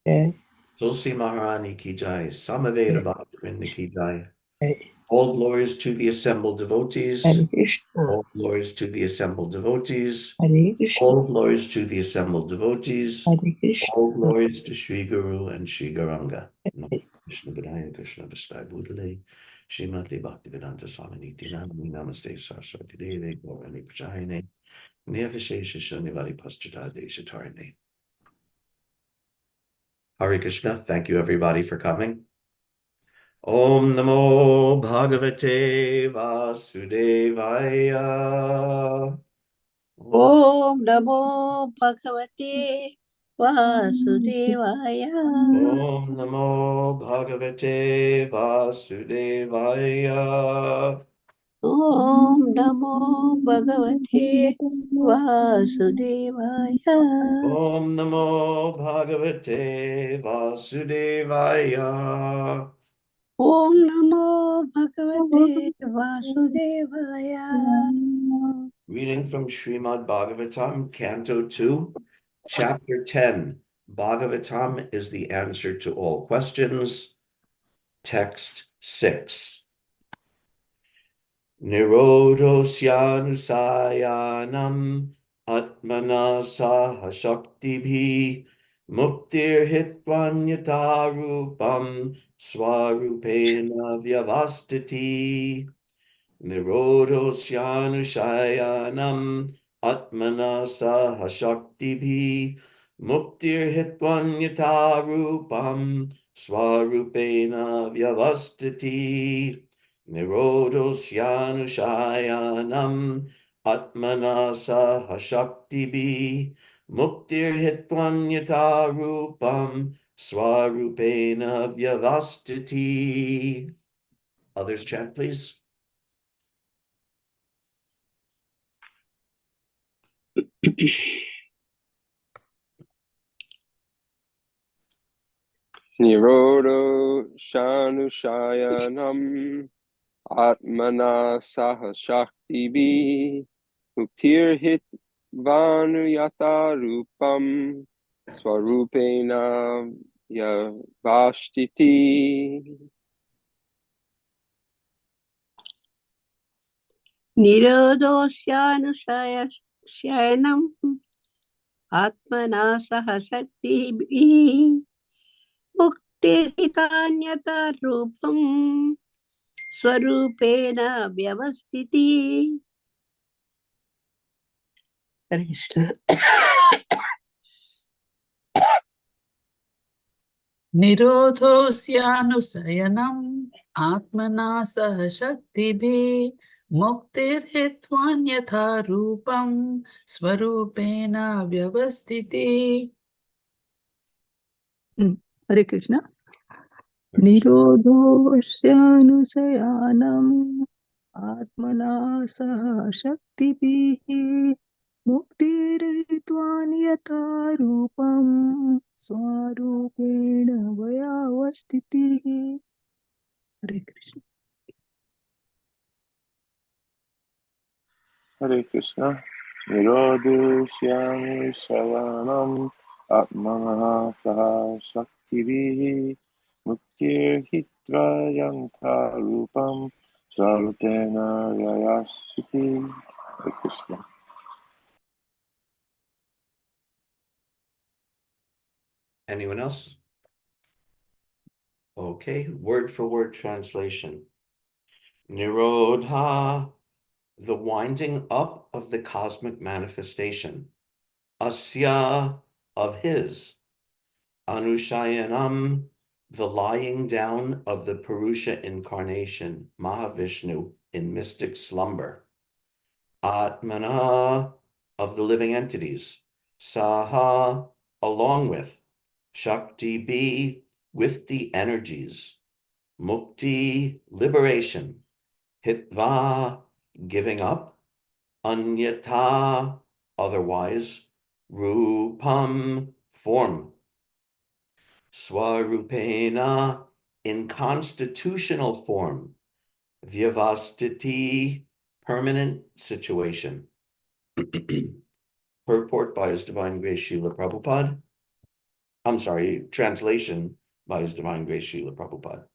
Jai. Tulsi Maharani ki jai, Samaveda Jai. Bhaktivinoda ki jai. Jai. All glories to the assembled devotees. Hare Krishna. All glories to the assembled devotees. Hare Krishna. All glories to the assembled devotees. Hare All Krishna. glories to Sri Guru and Sri Gauranga. Namo Hare Krishna Gadaya Krishna Vastai Bhutale Srimati Bhaktivedanta Swami Niti Namani Namaste Saraswati Deve Gaurani Prajayane Nirvishesha Shunivadi Paschata Deshatarane. Hare Krishna. Thank you everybody for coming. Om Namo Bhagavate Vasudevaya. Om Namo Bhagavate Vasudevaya. Om Namo Bhagavate Vasudevaya. Om Namo Bhagavate Vasudevaya. Om Namo Bhagavate Vasudevaya. Om Namo Bhagavate Vasudevaya. Reading from Srimad Bhagavatam, Canto 2, Chapter 10. Bhagavatam is the answer to all questions. Text 6. Nirodosyanusayanam atmana saha shaktibhi muktir hitvanyata rupam swarupena vyavastiti. Nirodosyanusayanam atmana saha shaktibhi muktir hitvanyata rupam swarupena vyavastiti. Nirodosyanusayanam atmana saha shaktibhi muktir hitvanyata rupam swarupena vyavastiti. Others chant, please. Nirodo Shanusayanam Atmana Saha Shakti Muktir Hit Vanuyata Rupam Swarupena Yavashtiti. Nirodosyanusayanam Atmana Saha Shaktiभिः मुक्तिर्हितान्यथा रूपं स्वरूपेण व्यवस्थिति. Hare Krishna. निरोधोऽस्यानुशयनम् आत्मना सह शक्तिभिः मुक्तिर्हित्वान्यथा रूपं स्वरूपेण व्यवस्थिति. Hare Krishna. Nirodhosyanusayanam atmana saha shaktiभिः मुक्तिरहित्वान् यथा रूपं स्वरूपेण भयावस्थितिः. हरे Krishna. Hare Krishna. Nirodusyanusayanam Atmana Saha Shakti Muktir Hitra Yanta Rupam Swarupena Vyayastiti. Hare Krishna. Anyone else? Okay, word for word translation. Nirodha, the winding up of the cosmic manifestation. Asya, of his. Anushayanam, the lying down of the Purusha incarnation, Mahavishnu, in mystic slumber. Atmana, of the living entities. Saha, along with. Shakti be, with the energies. Mukti, liberation. Hitva, giving up. Anyata, otherwise. Rupam, form. Swarupena, in constitutional form. Vyavastiti, permanent situation. Purport by His Divine Grace Srila Prabhupada. translation by His Divine Grace Srila Prabhupada.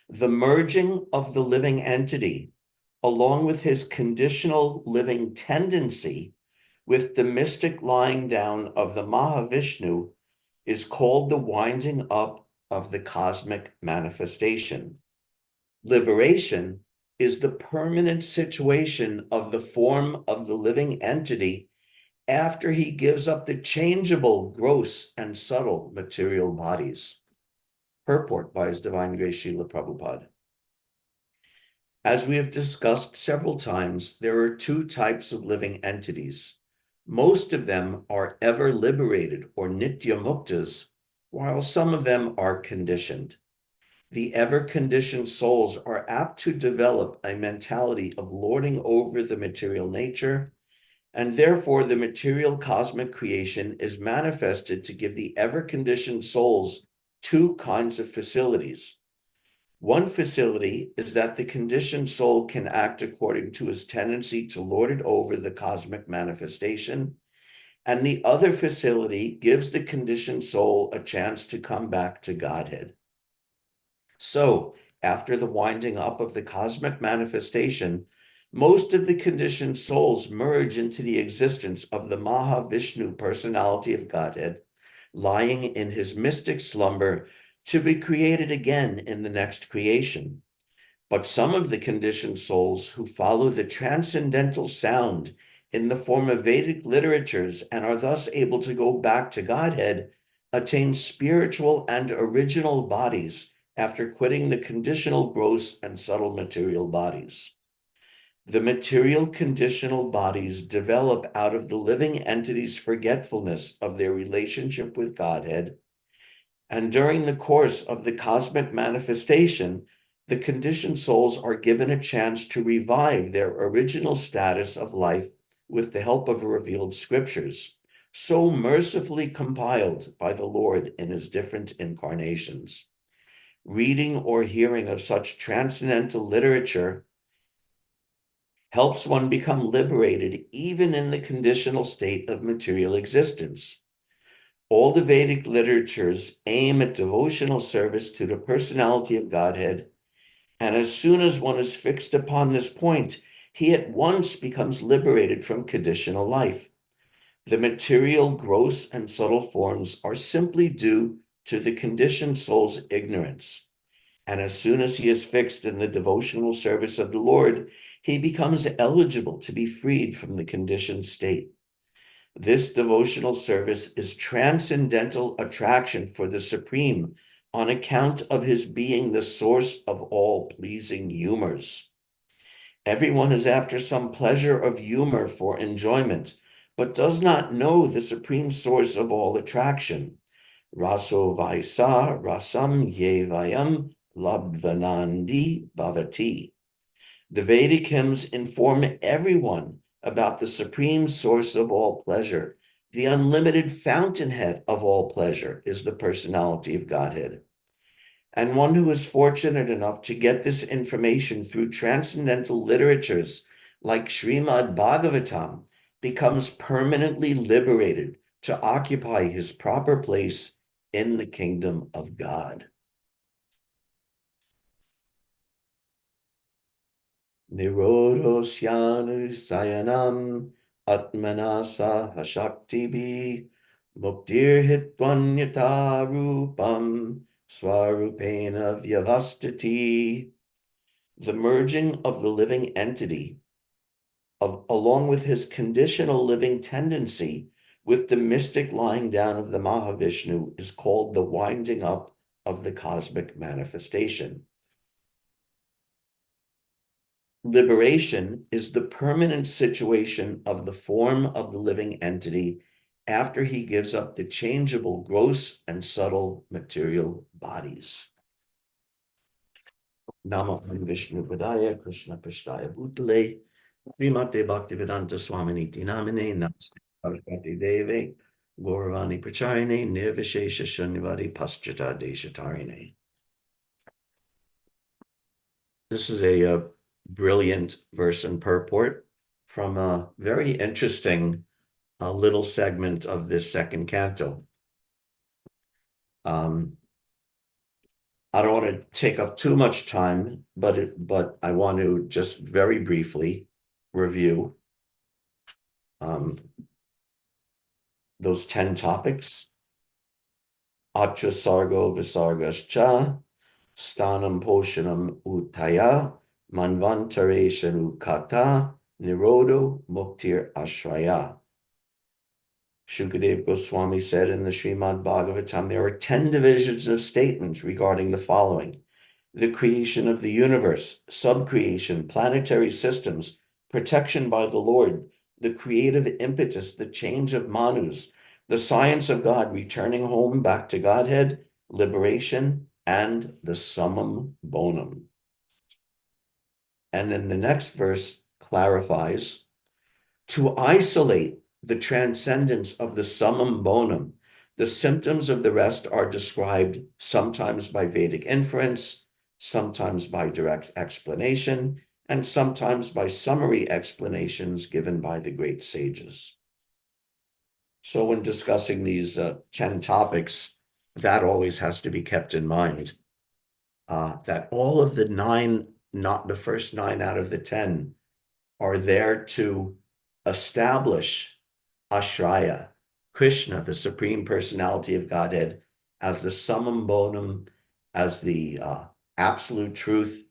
The merging of the living entity, along with his conditional living tendency, with the mystic lying down of the Mahavishnu, is called the winding up of the cosmic manifestation. Liberation is the permanent situation of the form of the living entity after he gives up the changeable, gross, and subtle material bodies. Purport by His Divine Grace Srila Prabhupada. As we have discussed several times, there are two types of living entities. Most of them are ever liberated or nitya muktas, while some of them are conditioned. The ever conditioned souls are apt to develop a mentality of lording over the material nature, and therefore the material cosmic creation is manifested to give the ever conditioned souls two kinds of facilities. One facility is that the conditioned soul can act according to his tendency to lord it over the cosmic manifestation, and the other facility gives the conditioned soul a chance to come back to Godhead. So, after the winding up of the cosmic manifestation, most of the conditioned souls merge into the existence of the Mahavishnu personality of Godhead, lying in his mystic slumber to be created again in the next creation. But some of the conditioned souls who follow the transcendental sound in the form of Vedic literatures and are thus able to go back to Godhead attain spiritual and original bodies after quitting the conditional, gross, and subtle material bodies. The material conditional bodies develop out of the living entity's forgetfulness of their relationship with Godhead, and during the course of the cosmic manifestation, the conditioned souls are given a chance to revive their original status of life with the help of revealed scriptures, so mercifully compiled by the Lord in his different incarnations. Reading or hearing of such transcendental literature helps one become liberated even in the conditional state of material existence. All the Vedic literatures aim at devotional service to the personality of Godhead, and as soon as one is fixed upon this point, he at once becomes liberated from conditional life. The material, gross, and subtle forms are simply due to the conditioned soul's ignorance. And as soon as he is fixed in the devotional service of the Lord, he becomes eligible to be freed from the conditioned state. This devotional service is transcendental attraction for the Supreme on account of his being the source of all pleasing humors. Everyone is after some pleasure of humor for enjoyment, but does not know the supreme source of all attraction. Raso vaisa rasam ye vayam labdvanandi bhavati. The Vedic hymns inform everyone about the supreme source of all pleasure. The unlimited fountainhead of all pleasure is the personality of Godhead. And one who is fortunate enough to get this information through transcendental literatures like Srimad Bhagavatam becomes permanently liberated to occupy his proper place in the kingdom of God. Nirodhosyanu sayanam atmanasa hashaktibi muktir hitvanyata rupam swarupena vyavastiti. The merging of the living entity, along with his conditional living tendency, with the mystic lying down of the Mahavishnu, is called the winding up of the cosmic manifestation. Liberation is the permanent situation of the form of the living entity after he gives up the changeable, gross, and subtle material bodies. Namo Vishnu Padaya Krishna Prasthaya Bhutale Srimate Bhaktivedanta Swaminiti Namine Namaste Saraswati Deve Gauravani Pracharine Nirvishesha Shunyavadi Paschata Deshatarine. This is a brilliant verse and purport from a very interesting little segment of this second canto. I don't want to take up too much time, but I want to just very briefly review those 10 topics. Atra sargo visargascha, stanam poshanam utaya, manvantaresharu kata, nirodo muktir ashraya. Shukadev Goswami said in the Srimad Bhagavatam, there are 10 divisions of statements regarding the following: the creation of the universe, subcreation, planetary systems, protection by the Lord, the creative impetus, the change of manus, the science of God, returning home back to Godhead, liberation, and the summum bonum. And then the next verse clarifies, to isolate the transcendence of the summum bonum, the symptoms of the rest are described sometimes by Vedic inference, sometimes by direct explanation, and sometimes by summary explanations given by the great sages. So when discussing these 10 topics, that always has to be kept in mind, that all of the 9, not the first 9 out of the 10, are there to establish Ashraya, Krishna, the Supreme Personality of Godhead, as the summum bonum, as the absolute truth.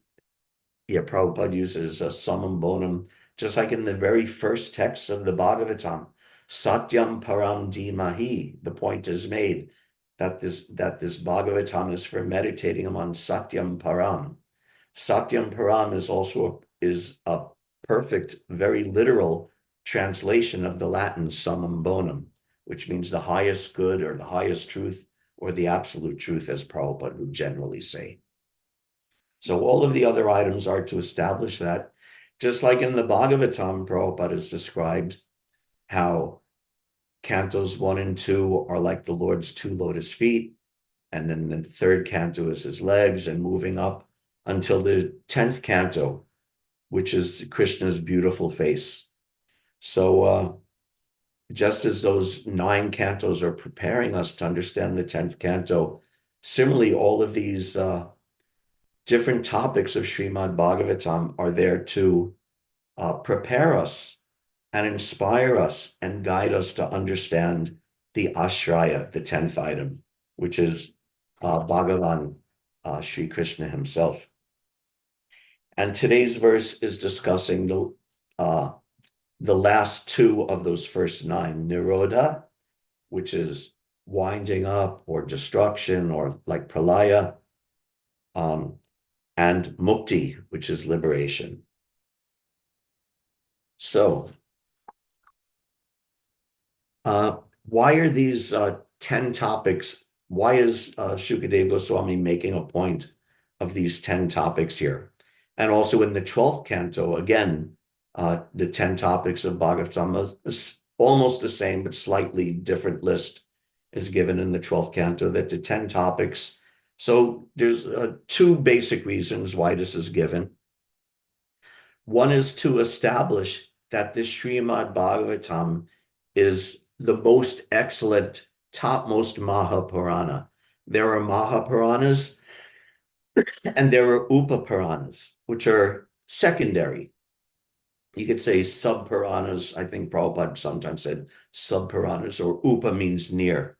Yeah, Prabhupada uses a summum bonum, just like in the very first text of the Bhagavatam, Satyam Param Dhimahi. The point is made that this Bhagavatam is for meditating on Satyam Param. Satyam Param is also a perfect, very literal translation of the Latin summum bonum, which means the highest good or the highest truth or the absolute truth, as Prabhupada would generally say. So all of the other items are to establish that, just like in the Bhagavatam, Prabhupada has described how cantos 1 and 2 are like the Lord's 2 lotus feet, and then the third canto is his legs, and moving up until the 10th canto, which is Krishna's beautiful face. So just as those 9 cantos are preparing us to understand the 10th canto, similarly, all of these different topics of Srimad Bhagavatam are there to prepare us and inspire us and guide us to understand the Ashraya, the 10th item, which is Bhagavan Sri Krishna himself. And today's verse is discussing the last 2 of those first 9, Nirodha, which is winding up or destruction or like pralaya, and mukti, which is liberation. So, why are these 10 topics? Why is Shukadeva Goswami making a point of these 10 topics here? And also in the 12th canto, again, the 10 topics of Bhagavatam is almost the same, but slightly different list is given in the 12th canto, that the 10 topics. So there's 2 basic reasons why this is given. One is to establish that this Srimad Bhagavatam is the most excellent, topmost Mahapurana. There are Mahapuranas and there are Upapuranas, which are secondary. You could say sub-Puranas. I think Prabhupada sometimes said sub-Puranas, or Upa means near.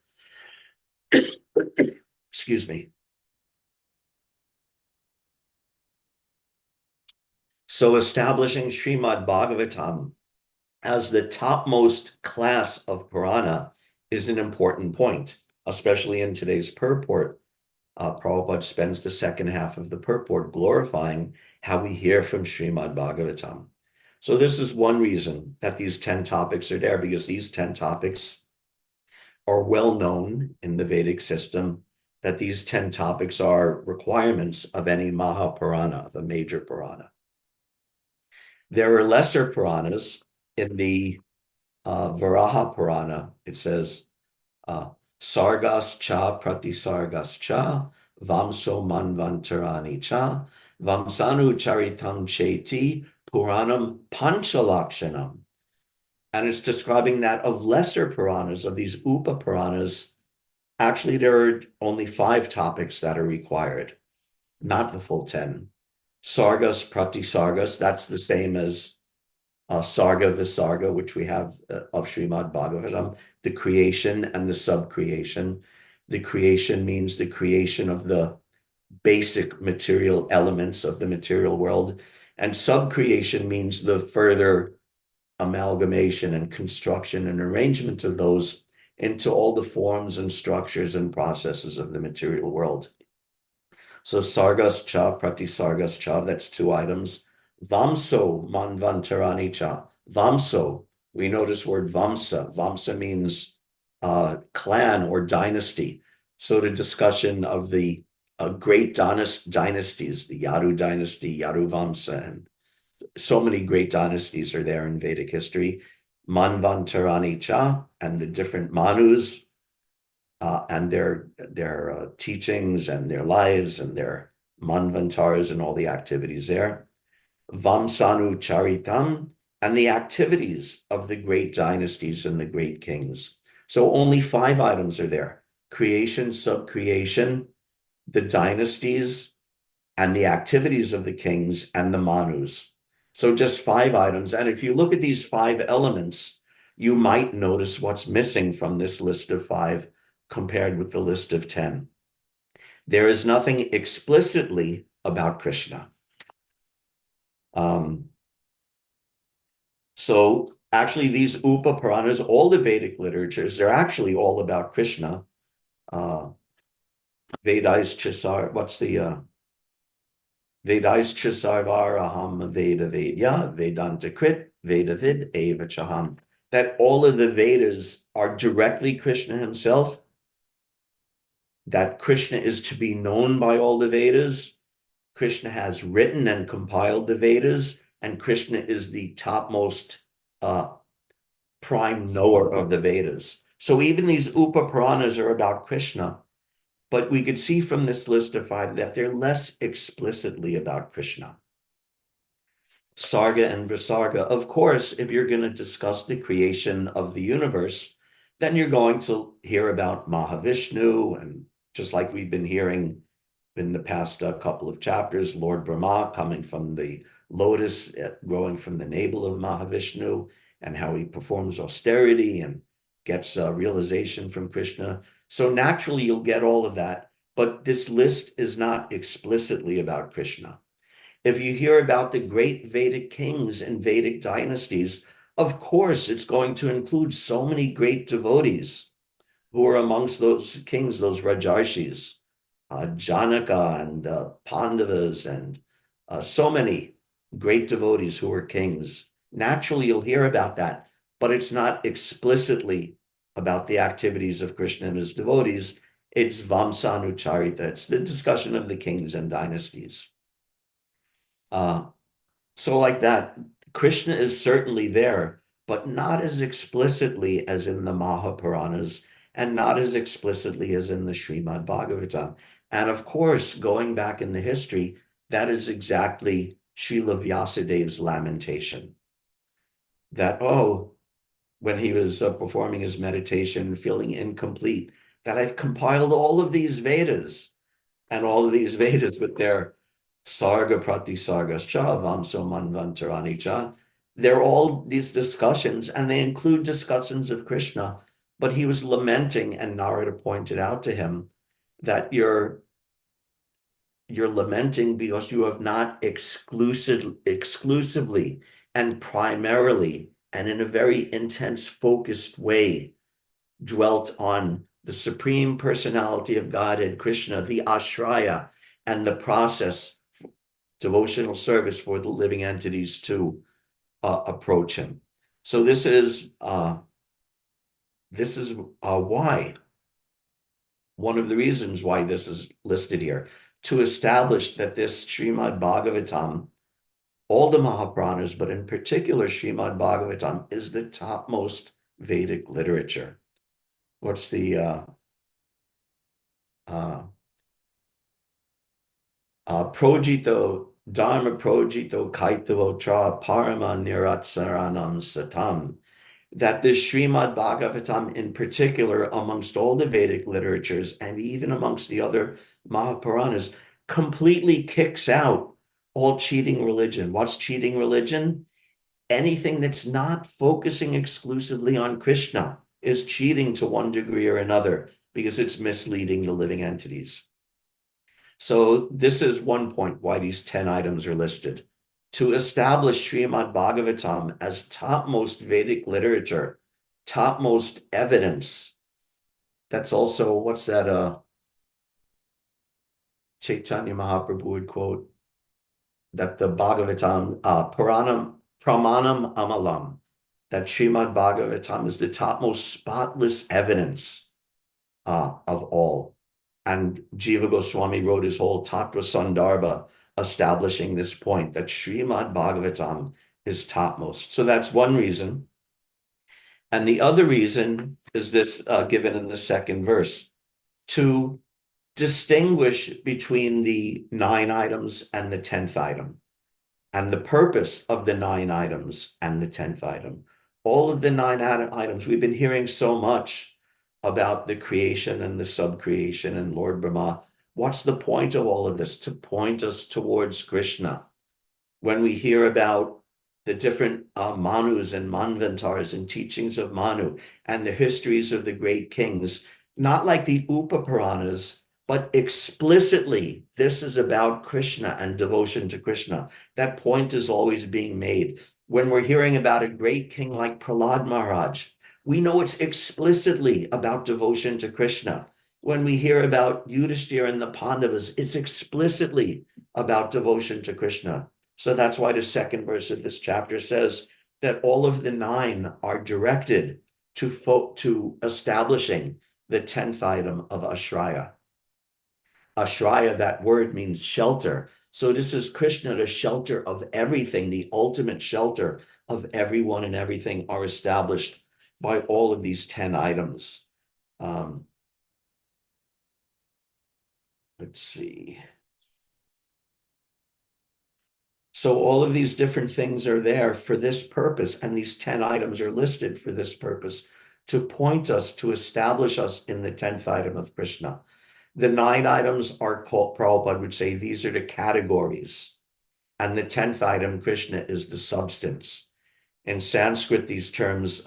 Excuse me. So establishing Srimad Bhagavatam as the topmost class of Purana is an important point, especially in today's purport. Prabhupada spends the second half of the purport glorifying how we hear from Srimad Bhagavatam. So this is one reason that these 10 topics are there, because these 10 topics are well known in the Vedic system, that these 10 topics are requirements of any Mahapurana, of a major Purana. There are lesser Puranas. In the Varaha Purana, it says, Sargas cha pratisargas cha, vamso manvantarani cha, vamsanu charitam cheti, Puranam Panchalakshanam. And it's describing that of lesser Puranas, of these Upa Puranas, Actually, there are only 5 topics that are required, not the full 10. Sargas, Pratisargas, that's the same as Sarga, Visarga, which we have of Srimad Bhagavatam, the creation and the subcreation. The creation means the creation of the basic material elements of the material world, and subcreation means the further amalgamation and construction and arrangement of those into all the forms and structures and processes of the material world. So sargas cha, pratisargas cha, that's 2 items. Vamso manvantarani cha. Vamso, we know this word vamsa. Vamsa means clan or dynasty. So the discussion of the great dynasties, the Yaru dynasty, Yaru Vamsa, and so many great dynasties are there in Vedic history. Manvantarani cha, and the different Manus, and their teachings and their lives and their manvantars and all the activities there. Vamsanu charitam, and the activities of the great dynasties and the great kings. So only 5 items are there: creation, subcreation, the dynasties, and the activities of the kings and the manus. So just 5 items. And if you look at these 5 elements, you might notice what's missing from this list of 5 compared with the list of 10. There is nothing explicitly about Krishna. So actually these Upa Puranas, all the Vedic literatures, they're actually all about Krishna. Vedais Chisar, what's the Vedais Chisarvar Aham Veda Vedya Vedanta Krit Vedavid Eva Chaham. That all of the Vedas are directly Krishna himself, that Krishna is to be known by all the Vedas. Krishna has written and compiled the Vedas, and Krishna is the topmost prime knower of the Vedas. So even these Upa Puranas are about Krishna, but we could see from this list of 5 that they're less explicitly about Krishna. Sarga and Visarga, of course, if you're going to discuss the creation of the universe, then you're going to hear about Mahavishnu, and just like we've been hearing in the past couple of chapters, Lord Brahma coming from the lotus, growing from the navel of Mahavishnu, and how he performs austerity and gets realization from Krishna. So naturally, you'll get all of that, but this list is not explicitly about Krishna. If you hear about the great Vedic kings and Vedic dynasties, of course, it's going to include so many great devotees who are amongst those kings, those Rajarshis, Janaka and the Pandavas, and so many great devotees who are kings. Naturally, you'll hear about that, but it's not explicitly about the activities of Krishna and his devotees. It's Vamsanucharita. It's the discussion of the kings and dynasties. So like that, Krishna is certainly there, but not as explicitly as in the Mahapuranas, and not as explicitly as in the Srimad Bhagavatam. And of course, going back in the history, that is exactly Srila Vyasadev's lamentation. That, when he was performing his meditation, feeling incomplete, that I've compiled all of these Vedas, and all of these Vedas with their Sarga Pratisargas cha, Vamso Manvantarani cha, they're all these discussions, and they include discussions of Krishna. But he was lamenting, and Narada pointed out to him that you're lamenting because you have not exclusively and primarily and in a very intense, focused way dwelt on the Supreme Personality of Godhead, Krishna, the Ashraya, and the process, devotional service for the living entities to approach him. So this is why, one of the reasons why this is listed here, to establish that this Srimad Bhagavatam, all the Mahapuranas, but in particular Srimad Bhagavatam, is the topmost Vedic literature. What's the projito dharma projito kaitavo tra parama niratsaranam satam that this Srimad Bhagavatam in particular, amongst all the Vedic literatures and even amongst the other Mahapuranas, completely kicks out all cheating religion. What's cheating religion? Anything that's not focusing exclusively on Krishna is cheating to one degree or another because it's misleading the living entities. So this is one point why these 10 items are listed. To establish Srimad Bhagavatam as topmost Vedic literature, topmost evidence. That's also, what's that Chaitanya Mahaprabhu would quote? That the Bhagavatam, Pramanam Amalam, that Srimad Bhagavatam is the topmost spotless evidence of all. And Jiva Goswami wrote his whole Tattva Sandarbha establishing this point that Srimad Bhagavatam is topmost. So that's one reason. And the other reason is this given in the second verse, to distinguish between the 9 items and the 10th item, and the purpose of the 9 items and the 10th item. All of the 9 items, we've been hearing so much about the creation and the subcreation and Lord Brahma. What's the point of all of this? To point us towards Krishna. When we hear about the different Manus and Manvantars and teachings of Manu and the histories of the great kings, not like the Upapuranas, but explicitly, this is about Krishna and devotion to Krishna. That point is always being made. When we're hearing about a great king like Prahlad Maharaj, we know it's explicitly about devotion to Krishna. When we hear about Yudhishthira and the Pandavas, it's explicitly about devotion to Krishna. So that's why the second verse of this chapter says that all of the 9 are directed to establishing the 10th item of Ashraya. Ashraya, that word means shelter. So this is Krishna, the shelter of everything, the ultimate shelter of everyone and everything are established by all of these 10 items. Let's see. So all of these different things are there for this purpose, and these 10 items are listed for this purpose, to point us, to establish us in the 10th item of Krishna. The 9 items are called, Prabhupada would say, these are the categories. And the 10th item, Krishna, is the substance. In Sanskrit, these terms,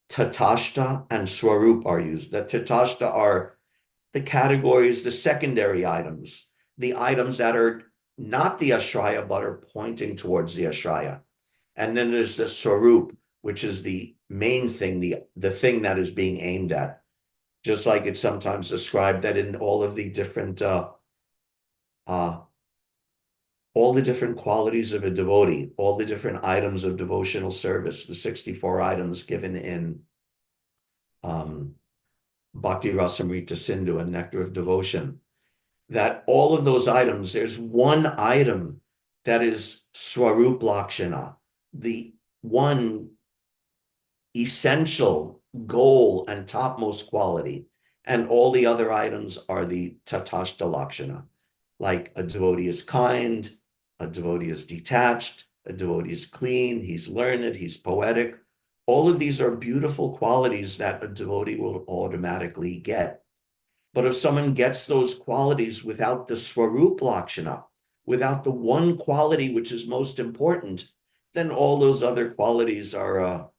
Tatashta and Swarup are used. The Tatashta are the categories, the secondary items, the items that are not the Ashraya, but are pointing towards the Ashraya. And then there's the Swarup, which is the main thing, the thing that is being aimed at. Just like it's sometimes described that in all of the different qualities of a devotee, all the different items of devotional service, the 64 items given in Bhakti Rasamrita Sindhu and Nectar of Devotion, that all of those items, there's one item that is Swarup Lakshana, the one essential goal and topmost quality, and all the other items are the Tatashta Lakshana, like a devotee is kind, a devotee is detached, a devotee is clean, he's learned, he's poetic. All of these are beautiful qualities that a devotee will automatically get. But if someone gets those qualities without the Swarup Lakshana, without the one quality which is most important, then all those other qualities are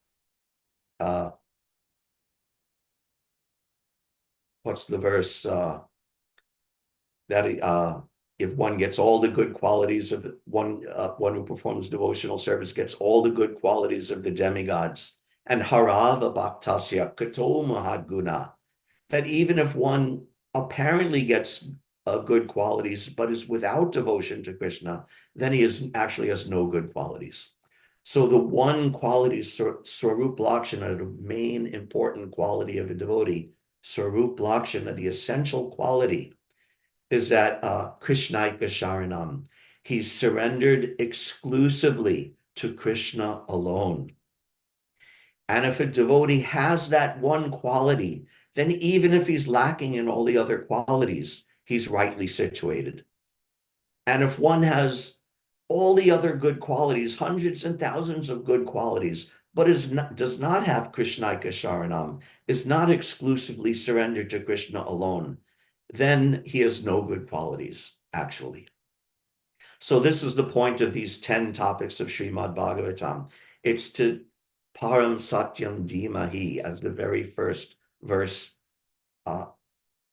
what's the verse? That if one gets all the good qualities of one who performs devotional service gets all the good qualities of the demigods, and harava bhaktasya kato mahadguna, that even if one apparently gets good qualities but is without devotion to Krishna, then he actually has no good qualities. So the one quality, Swarup Lakshana, the main important quality of a devotee, Swarup Lakshana, the essential quality, is that Krishnaika Sharanam. He's surrendered exclusively to Krishna alone. And if a devotee has that one quality, then even if he's lacking in all the other qualities, he's rightly situated. And if one has all the other good qualities, hundreds and thousands of good qualities, but does not have Krishnaika Sharanam, is not exclusively surrendered to Krishna alone, then he has no good qualities, actually. So this is the point of these 10 topics of Srimad Bhagavatam. It's to Param Satyam Dhimahi, as the very first verse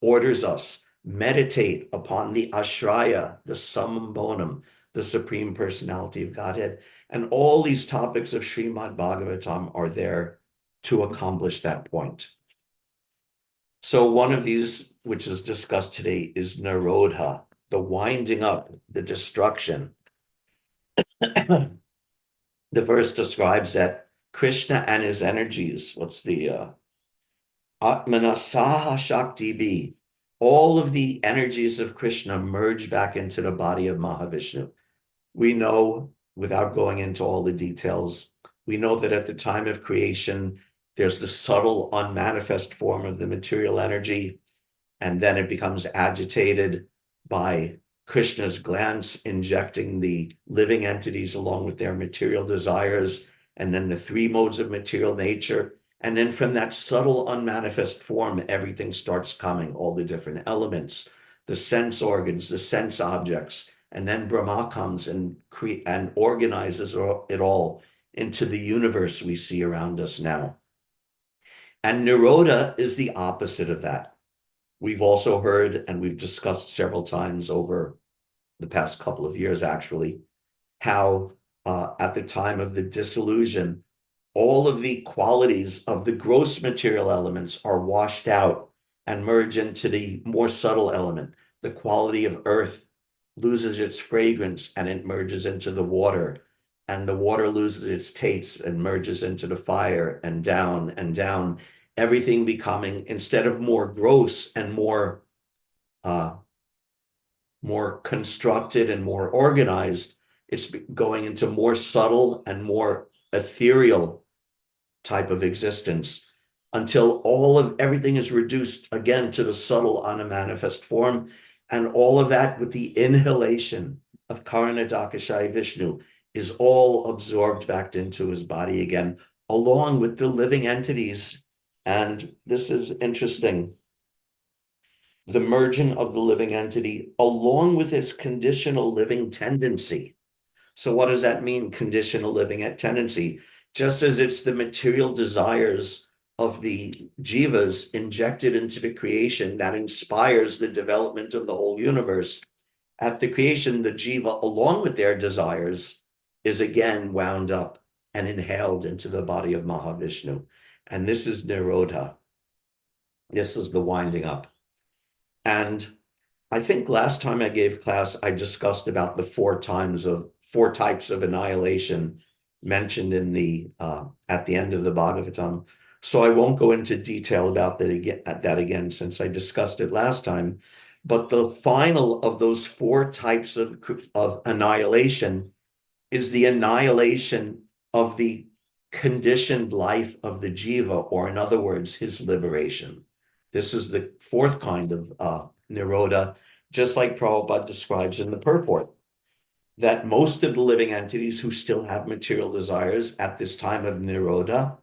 orders us, meditate upon the Ashraya, the Summum Bonum, the Supreme Personality of Godhead. And all these topics of Srimad Bhagavatam are there to accomplish that point. So one of these, which is discussed today, is Nirodha, the winding up, the destruction. The verse describes that Krishna and his energies, what's the Atmana Saha Shakti Bhi, all of the energies of Krishna merge back into the body of Mahavishnu. We know, without going into all the details, we know that at the time of creation, there's the subtle, unmanifest form of the material energy, and then it becomes agitated by Krishna's glance injecting the living entities along with their material desires, and then the three modes of material nature. And then from that subtle, unmanifest form, everything starts coming, all the different elements, the sense organs, the sense objects, and then Brahma comes and organizes it all into the universe we see around us now. And Nirodha is the opposite of that. We've also heard, and we've discussed several times over the past couple of years, actually, how at the time of the dissolution, all of the qualities of the gross material elements are washed out and merge into the more subtle element. The quality of earth loses its fragrance and it merges into the water, and the water loses its taste and merges into the fire, and down, everything becoming, instead of more gross and more constructed and more organized, it's going into more subtle and more ethereal type of existence, until everything is reduced again to the subtle, unmanifest form. And all of that, with the inhalation of Karanadakashai Vishnu, is all absorbed back into his body again, along with the living entities. And this is interesting. The merging of the living entity along with its conditional living tendency. So what does that mean, conditional living tendency? Just as it's the material desires of the jivas injected into the creation that inspires the development of the whole universe, at the creation, the jiva, along with their desires, is again wound up and inhaled into the body of Mahavishnu. And this is Nirodha. This is the winding up. And I think last time I gave class, I discussed about the four types of annihilation mentioned in the at the end of the Bhagavatam. So I won't go into detail about that again, since I discussed it last time. But the final of those four types of annihilation is the annihilation of the conditioned life of the jiva, or in other words, his liberation. This is the fourth kind of Nirodha, just like Prabhupada describes in the purport, that most of the living entities who still have material desires at this time of Nirodha,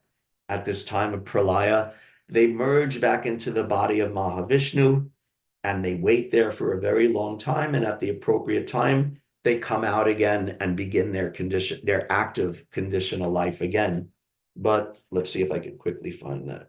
at this time of Pralaya, they merge back into the body of Mahavishnu, and they wait there for a very long time, and at the appropriate time, they come out again and begin their active conditional life again. But let's see if I can quickly find that.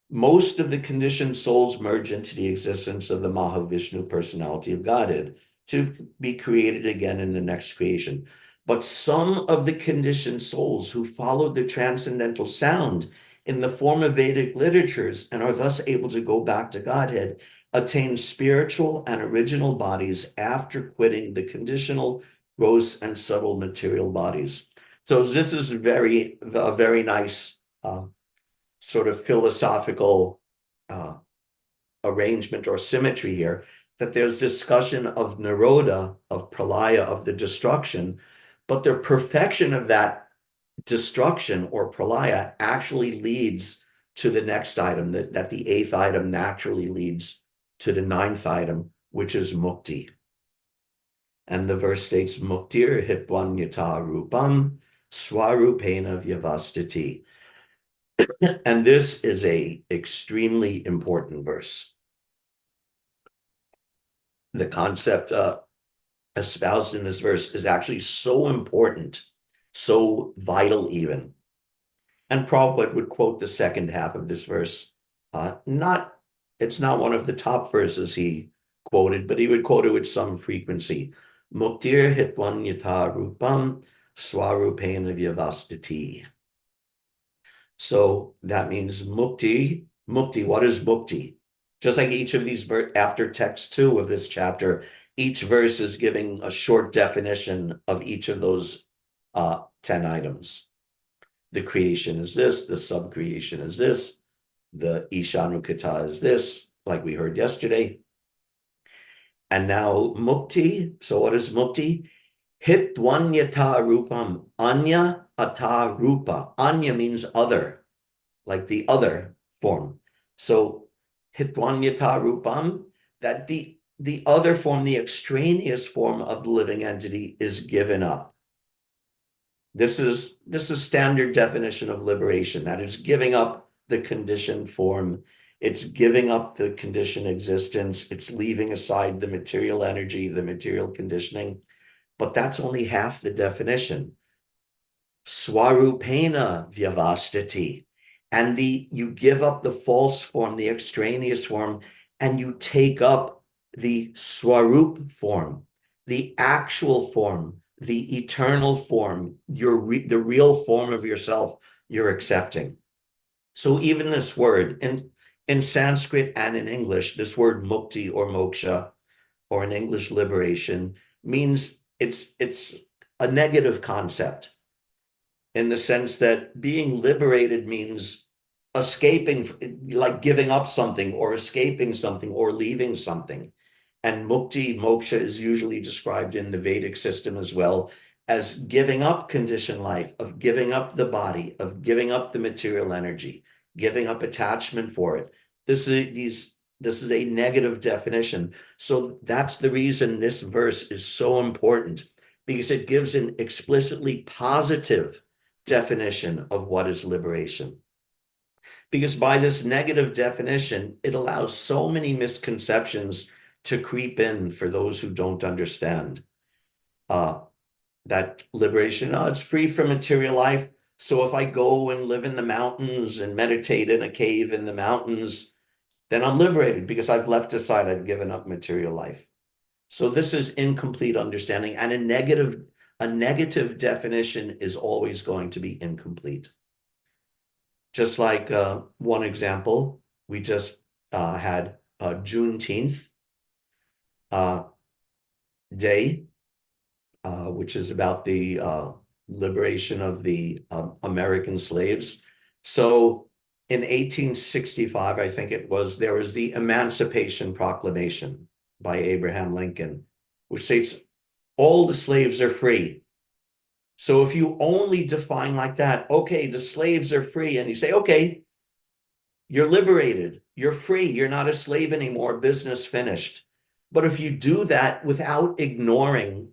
Most of the conditioned souls merge into the existence of the Mahavishnu personality of Godhead to be created again in the next creation. But some of the conditioned souls who followed the transcendental sound in the form of Vedic literatures and are thus able to go back to Godhead attain spiritual and original bodies after quitting the conditional, gross, and subtle material bodies. So this is a very nice sort of philosophical arrangement or symmetry here, that there's discussion of Nirodha, of Pralaya, of the destruction, but the perfection of that destruction or Pralaya actually leads to the next item, that the eighth item naturally leads to the ninth item, which is Mukti. And the verse states, Muktir hitwanyata rupam swarupena vyavastiti. And this is a extremely important verse. The concept espoused in this verse is actually so important, so vital even. And Prabhupada would quote the second half of this verse. It's not one of the top verses he quoted, but he would quote it with some frequency. Muktir hitvanyata rupam swarupena vyavastiti. So that means mukti. Mukti, what is mukti? Just like each of these, after text 2 of this chapter, each verse is giving a short definition of each of those 10 items. The creation is this, the subcreation is this, the Ishanukata is this, like we heard yesterday. And now mukti. So what is mukti? Hitvanyata rupam. Anya ata rupa. Anya means other, like the other form. So hitvanyata rupam, that the other form, the extraneous form of the living entity is given up. This is standard definition of liberation. That is giving up the conditioned form. It's giving up the conditioned existence. It's leaving aside the material energy, the material conditioning. But that's only half the definition. Swarupena vyavastati. And you give up the false form, the extraneous form, and you take up the swarup form, the actual form, the eternal form, the real form of yourself you're accepting. So even this word, in Sanskrit and in English, this word mukti or moksha, or in English liberation, means it's a negative concept, in the sense that being liberated means escaping, like giving up something or escaping something or leaving something. And mukti, moksha, is usually described in the Vedic system as well as giving up conditioned life, of giving up the body, of giving up the material energy, giving up attachment for it. This is a negative definition. So that's the reason this verse is so important, because it gives an explicitly positive definition of what is liberation. Because by this negative definition, it allows so many misconceptions to creep in for those who don't understand that liberation. It's free from material life. So if I go and live in the mountains and meditate in a cave in the mountains, then I'm liberated because I've left aside, I've given up material life. So this is incomplete understanding, and a negative definition is always going to be incomplete. Just like one example, we just had Juneteenth Day, which is about the liberation of the American slaves. So in 1865, I think it was, there was the Emancipation Proclamation by Abraham Lincoln, which states all the slaves are free. So if you only define like that, okay, the slaves are free, and you say, okay, you're liberated, you're free, you're not a slave anymore, business finished. But if you do that without ignoring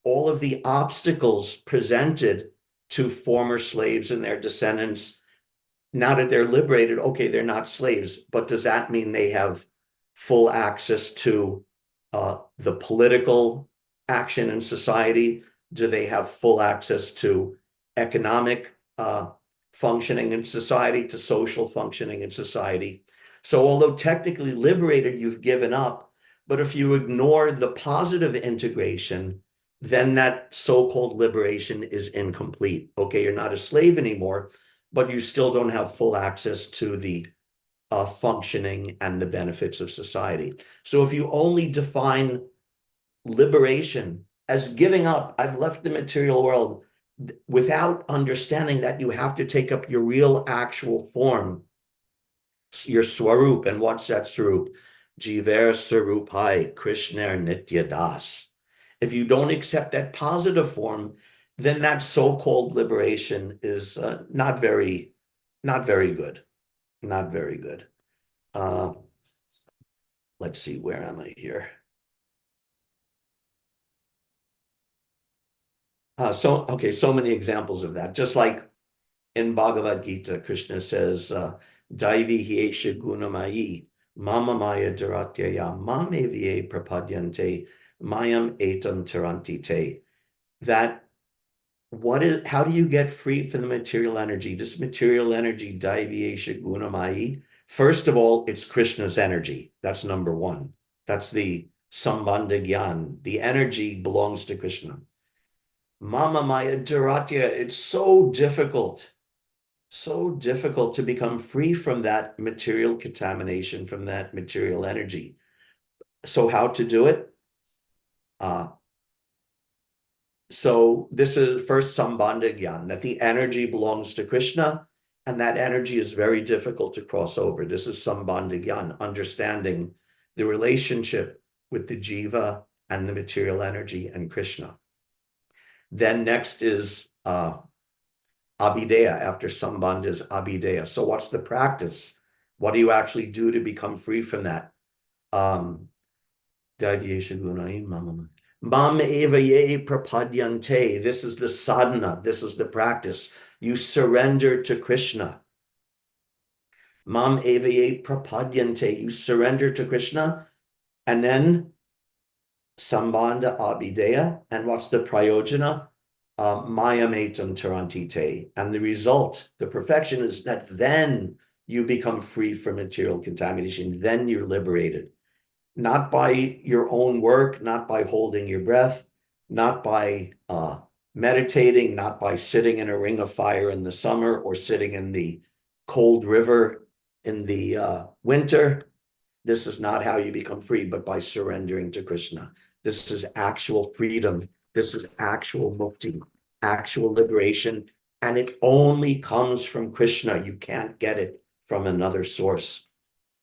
all of the obstacles presented to former slaves and their descendants, now that they're liberated, okay, they're not slaves, but does that mean they have full access to the political action in society? Do they have full access to economic functioning in society, to social functioning in society? So although technically liberated, you've given up, but if you ignore the positive integration, then that so-called liberation is incomplete. Okay, you're not a slave anymore, but you still don't have full access to the functioning and the benefits of society. So if you only define liberation as giving up, I've left the material world, without understanding that you have to take up your real actual form, your swarup. And what's that swarup? Jiver Sarupai Krishna Nitya Das. If you don't accept that positive form, then that so-called liberation is not very good. Not very good. Let's see, where am I here? So many examples of that. Just like in Bhagavad Gita, Krishna says, Daivi hiesha gunamayi, mama maya duratyaya, mame vie prapadyante, mayam etam taranti te. That how do you get free from the material energy? This material energy, Daivi hiesha gunamayi. First of all, it's Krishna's energy. That's number one. That's the Sambandha Gyan. The energy belongs to Krishna. Mama Maya Duratya, it's so difficult to become free from that material contamination, from that material energy. So how to do it? So this is first Sambandha Gyan, that the energy belongs to Krishna, and that energy is very difficult to cross over. This is Sambandha Gyan, understanding the relationship with the jiva and the material energy and Krishna. Then next is Abhideya. After Sambandha is Abhideya. So what's the practice? What do you actually do to become free from that? Mam eva ye prapadyante. This is the sadhana. This is the practice. You surrender to Krishna. Mam eva ye prapadyante. You surrender to Krishna. And then Sambandha Abhideya. And what's the prayojana? Mayametam tarantite. And the result, the perfection, is that then you become free from material contamination. Then you're liberated. Not by your own work, not by holding your breath, not by meditating, not by sitting in a ring of fire in the summer or sitting in the cold river in the winter. This is not how you become free, but by surrendering to Krishna. This is actual freedom. This is actual mukti, actual liberation. And it only comes from Krishna. You can't get it from another source.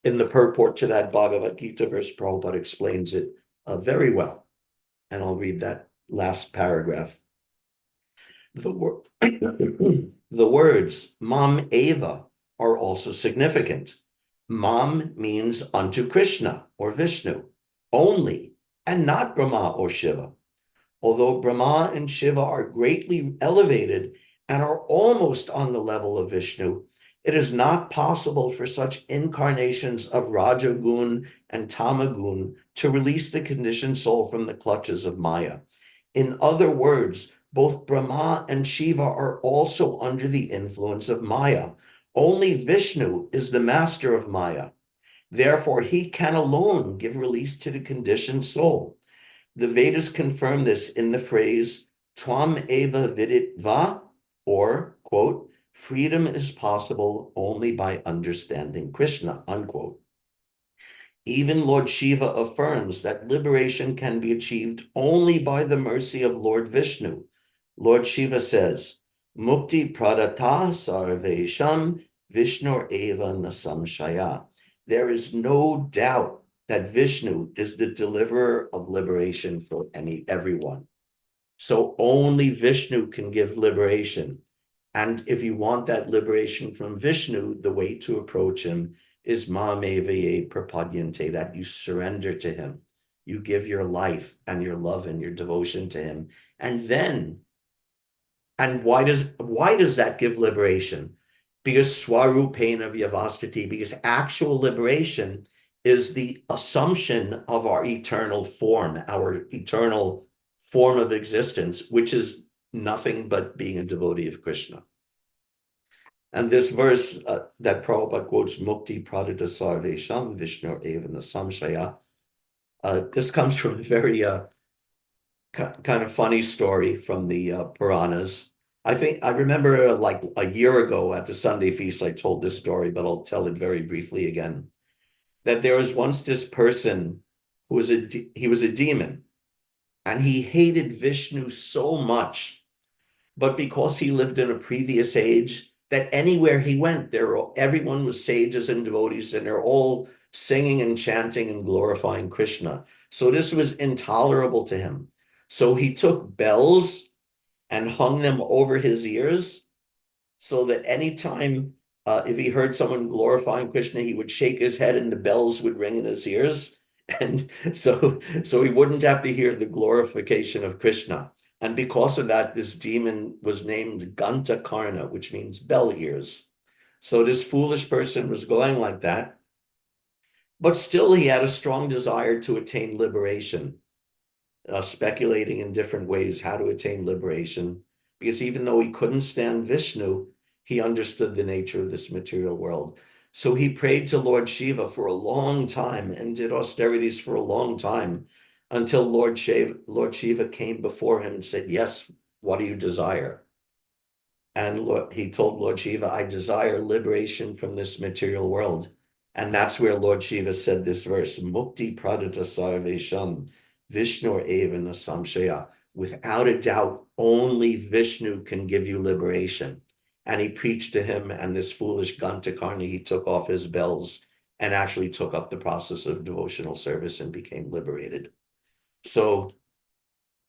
In the purport to that Bhagavad Gita verse, Prabhupada explains it very well. And I'll read that last paragraph. The words Mam Eva are also significant. Mam means unto Krishna or Vishnu only, and not Brahma or Shiva. Although Brahma and Shiva are greatly elevated and are almost on the level of Vishnu, it is not possible for such incarnations of Rajagun and Tamagun to release the conditioned soul from the clutches of Maya. In other words, both Brahma and Shiva are also under the influence of Maya. Only Vishnu is the master of Maya. Therefore, he can alone give release to the conditioned soul. The Vedas confirm this in the phrase, Tvam eva vidit va, or, quote, freedom is possible only by understanding Krishna, unquote. Even Lord Shiva affirms that liberation can be achieved only by the mercy of Lord Vishnu. Lord Shiva says, Mukti pradata sarvesham Vishnu eva nasamshaya. There is no doubt that Vishnu is the deliverer of liberation for everyone. So only Vishnu can give liberation. And if you want that liberation from Vishnu, the way to approach him is Mamevaye Prapadyante, that you surrender to him. You give your life and your love and your devotion to him. And why does that give liberation? Because Swarupena Vyavastiti, because actual liberation is the assumption of our eternal form of existence, which is nothing but being a devotee of Krishna. And this verse that Prabhupada quotes, Mukti Pradita Sarvesham Vishnu Evana Samshaya, this comes from a very kind of funny story from the Puranas. I remember like a year ago at the Sunday feast, I told this story, but I'll tell it very briefly again. That there was once this person who was he was a demon, and he hated Vishnu so much, but because he lived in a previous age, that anywhere he went, everyone was sages and devotees, and they're all singing and chanting and glorifying Krishna. So this was intolerable to him. So he took bells and hung them over his ears, so that anytime if he heard someone glorifying Krishna, he would shake his head and the bells would ring in his ears. And so he wouldn't have to hear the glorification of Krishna. And because of that, this demon was named Gantakarna, which means bell ears. So this foolish person was going like that, but still he had a strong desire to attain liberation, speculating in different ways how to attain liberation, because even though he couldn't stand Vishnu, he understood the nature of this material world. So he prayed to Lord Shiva for a long time and did austerities for a long time until Lord Shiva came before him and said, yes, what do you desire? And he told Lord Shiva, I desire liberation from this material world. And that's where Lord Shiva said this verse, Mukti pradata sarvesham, Vishnu eva na samshaya. Without a doubt, only Vishnu can give you liberation. And he preached to him, and this foolish Gantakarni, he took off his bells and actually took up the process of devotional service and became liberated. So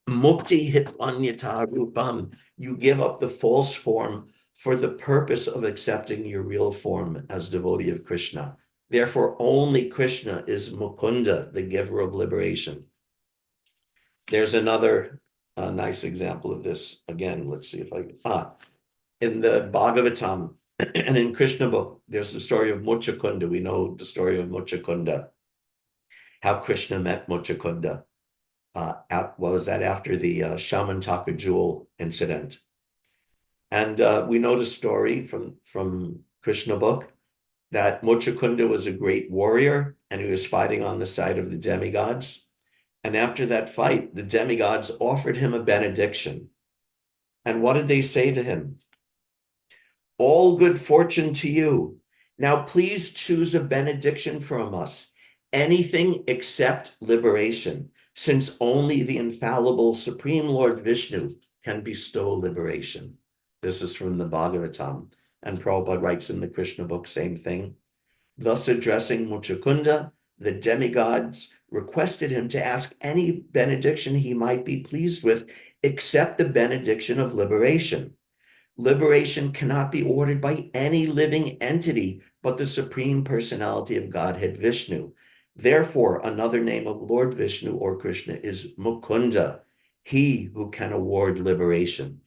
Mukti hitanyata rupam, you give up the false form for the purpose of accepting your real form as devotee of Krishna. Therefore, only Krishna is Mukunda, the giver of liberation. There's another nice example of this. Again, let's see if in the Bhagavatam and in Krishna book, there's the story of Muchakunda. We know the story of Muchakunda, how Krishna met Muchakunda. What was that, after the Shamantaka jewel incident? And we know the story from Krishna book that Muchakunda was a great warrior and he was fighting on the side of the demigods. And after that fight, the demigods offered him a benediction. And what did they say to him? All good fortune to you. Now please choose a benediction from us. Anything except liberation, since only the infallible Supreme Lord Vishnu can bestow liberation. This is from the Bhagavatam. And Prabhupada writes in the Krishna book, same thing. Thus addressing Muchakunda, the demigods requested him to ask any benediction he might be pleased with, except the benediction of liberation. Liberation cannot be ordered by any living entity but the Supreme Personality of Godhead, Vishnu. Therefore, another name of Lord Vishnu or Krishna is Mukunda, he who can award liberation.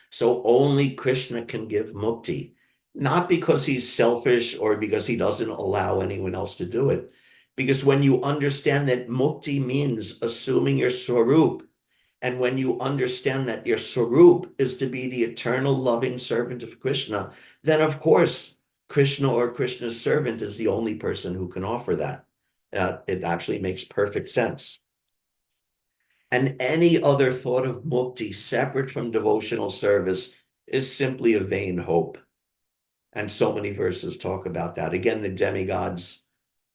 So only Krishna can give mukti, not because he's selfish or because he doesn't allow anyone else to do it. Because when you understand that mukti means assuming your swarup, and when you understand that your swarup is to be the eternal loving servant of Krishna, then of course, Krishna or Krishna's servant is the only person who can offer that. It actually makes perfect sense. And any other thought of mukti separate from devotional service is simply a vain hope. And so many verses talk about that. Again, the demigods,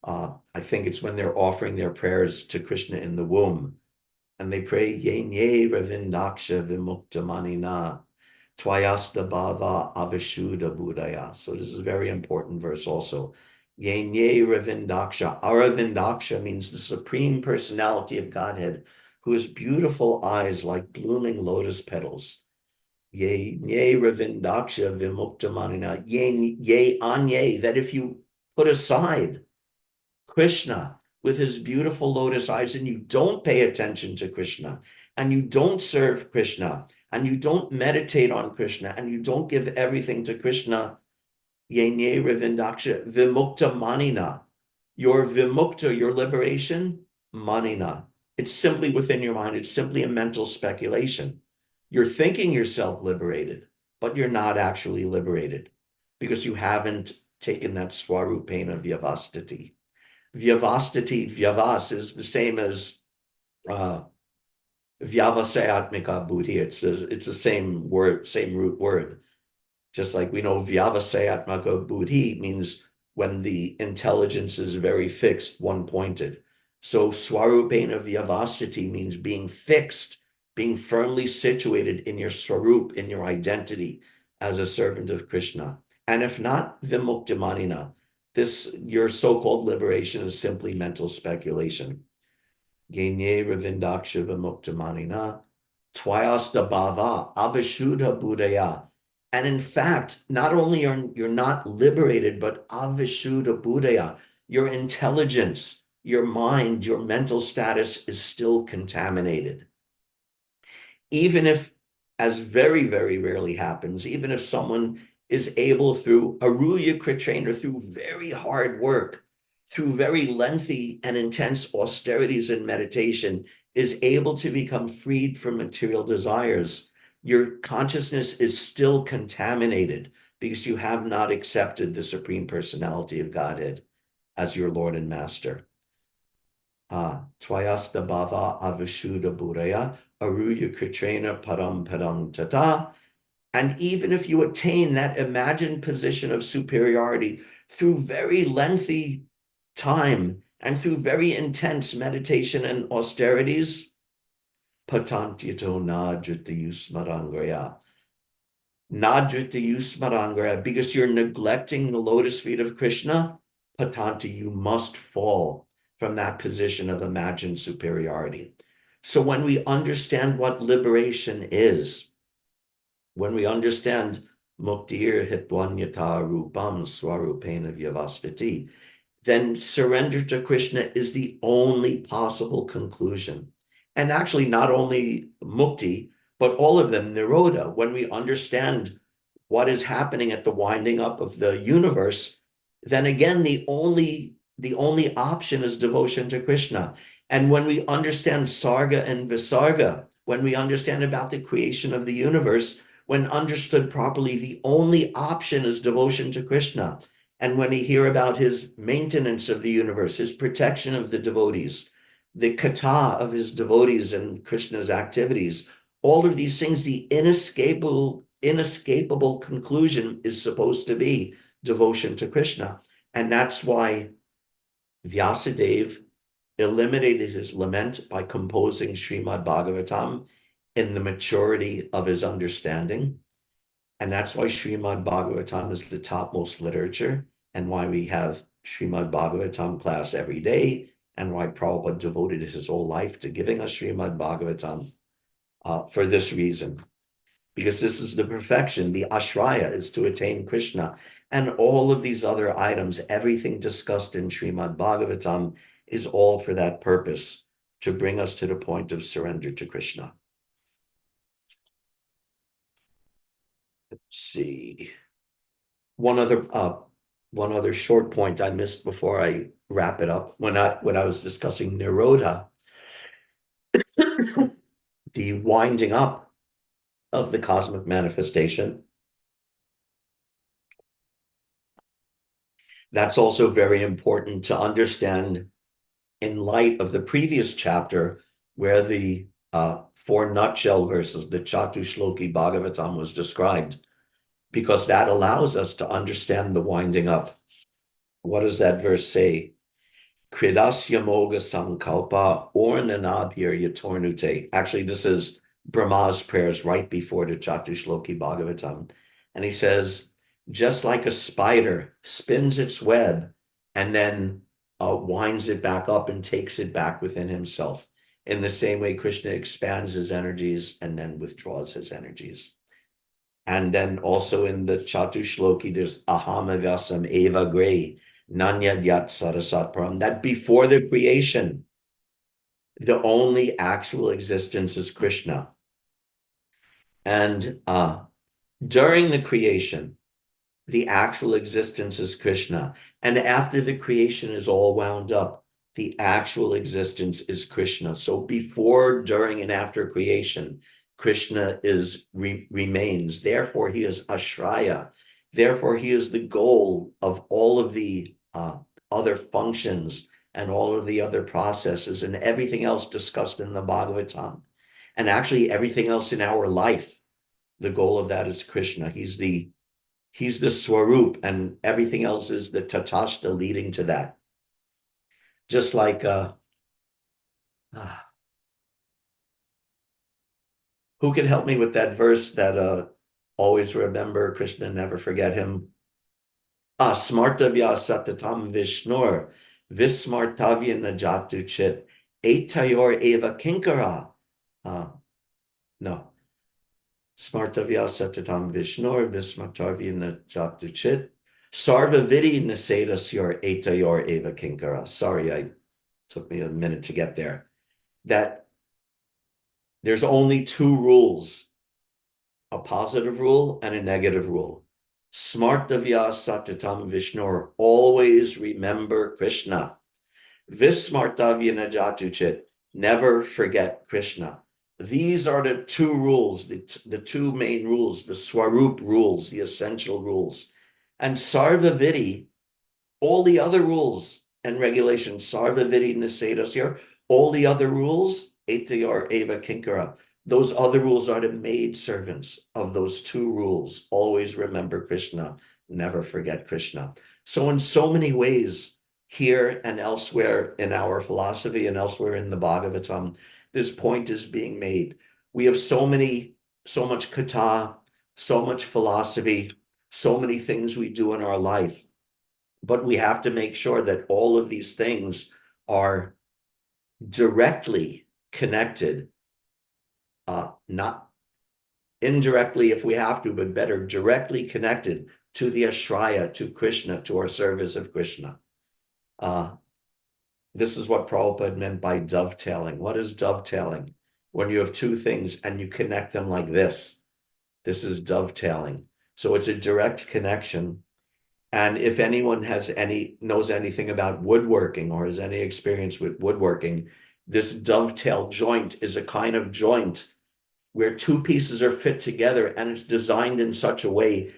I think it's when they're offering their prayers to Krishna in the womb, and they pray, Yenye Ravindaksha Vimuktamanina, Twayasta Bhava Avishuddha Buddhaya. So this is a very important verse also. Yenye Ravindaksha. Aravindaksha means the Supreme Personality of Godhead, who has beautiful eyes like blooming lotus petals. Yenye Ravindaksha Vimuktamanina. Ye Anye, that if you put aside Krishna with his beautiful lotus eyes and you don't pay attention to Krishna and you don't serve Krishna and you don't meditate on Krishna and you don't give everything to Krishna, yenye ravindaksha vimukta manina, your vimukta, your liberation, manina. It's simply within your mind. It's simply a mental speculation. You're thinking yourself liberated, but you're not actually liberated because you haven't taken that swarupena vyavastati. Vyavastati, vyavas is the same as vyavasayatmika buddhi. It's the same word, same root word. Just like we know vyavasayatmika buddhi means when the intelligence is very fixed, one-pointed. So swarupena vyavastati means being fixed, being firmly situated in your swarup, in your identity as a servant of Krishna. And if not, vimuktimanina. Your so-called liberation is simply mental speculation. Genye ravindaksha vimuktamanina, twayasta bhava avishuddha buddhaya. And in fact, not only are you're not liberated, but avishuddha buddhaya, your intelligence, your mind, your mental status is still contaminated. even if, as very, very rarely happens, even if someone is able through Aruya Kritrain or through very hard work, through very lengthy and intense austerities and meditation, is able to become freed from material desires, your consciousness is still contaminated because you have not accepted the Supreme Personality of Godhead as your Lord and Master. Tvayasta bhava avishuddha buraya aruya kritrena param param tata. And even if you attain that imagined position of superiority through very lengthy time and through very intense meditation and austerities, patantyato najrita yusmarangraya. Najrita yusmarangraya, because you're neglecting the lotus feet of Krishna, patanti, you must fall from that position of imagined superiority. So when we understand what liberation is, when we understand muktir hitvanyata rupam swarupena vyavastiti, then surrender to Krishna is the only possible conclusion. And actually, not only mukti, but all of them, nirodha, when we understand what is happening at the winding up of the universe, then again, the only option is devotion to Krishna. And when we understand sarga and visarga, when we understand about the creation of the universe, when understood properly, the only option is devotion to Krishna. And when we hear about his maintenance of the universe, his protection of the devotees, the kata of his devotees and Krishna's activities, all of these things, the inescapable conclusion is supposed to be devotion to Krishna. And that's why Vyasadeva eliminated his lament by composing Srimad Bhagavatam in the maturity of his understanding. And that's why Srimad Bhagavatam is the topmost literature, and why we have Srimad Bhagavatam class every day, and why Prabhupada devoted his whole life to giving us Srimad Bhagavatam for this reason. Because this is the perfection. The ashraya is to attain Krishna. And all of these other items, everything discussed in Srimad Bhagavatam, is all for that purpose, to bring us to the point of surrender to Krishna. Let's see. One other short point I missed before I wrap it up. When I was discussing Nirodha, the winding up of the cosmic manifestation, that's also very important to understand in light of the previous chapter, where the 4 nutshell verses, the Chatushloki Bhagavatam, was described, because that allows us to understand the winding up. What does that verse say? Kridasya moga sankalpa ornanabhir yatornute. Actually, this is Brahma's prayers right before the Chatushloki Bhagavatam. And he says, just like a spider spins its web and then winds it back up and takes it back within himself, in the same way Krishna expands his energies and then withdraws his energies. And then also in the Chatushloki, there's ahamavyasam eva gray, nanya yat sarasat param, that before the creation, the only actual existence is Krishna. And during the creation, the actual existence is Krishna. And after the creation is all wound up, the actual existence is Krishna. So before, during, and after creation, Krishna remains. Therefore, he is Ashraya. Therefore, he is the goal of all of the other functions and all of the other processes and everything else discussed in the Bhagavatam. And actually everything else in our life, the goal of that is Krishna. He's the Swarup, and everything else is the Tatashta leading to that. Just like who can help me with that verse that always remember Krishna, never forget him? Smartavya satatam vishnur, vismartavya najatu chit, etayor eva kinkara. No. Smartavya satatam vishnur, vismartavya najatu chit, sarva vidi nasedasyor etayor eva kinkara. Sorry, took me a minute to get there. That there's only two rules, a positive rule and a negative rule. Smartavya satatam Vishnu, always remember Krishna. Vismartavya najatuchit, never forget Krishna. These are the two rules, the two main rules, the Swarup rules, the essential rules. And Sarvaviti, all the other rules and regulations, Sarvaviti Nisedasya, all the other rules, Etayar Eva Kinkara, those other rules are the maid servants of those two rules. Always remember Krishna, never forget Krishna. So in so many ways, here and elsewhere in our philosophy and elsewhere in the Bhagavatam, this point is being made. We have so much kata, so much philosophy, so many things we do in our life. But we have to make sure that all of these things are directly connected, not indirectly if we have to, but better directly connected to the Ashraya, to Krishna, to our service of Krishna. This is what Prabhupada meant by dovetailing. What is dovetailing? When you have two things and you connect them like this. This is dovetailing. So it's a direct connection. And if anyone knows anything about woodworking or has any experience with woodworking, this dovetail joint is a kind of joint where two pieces are fit together, and it's designed in such a way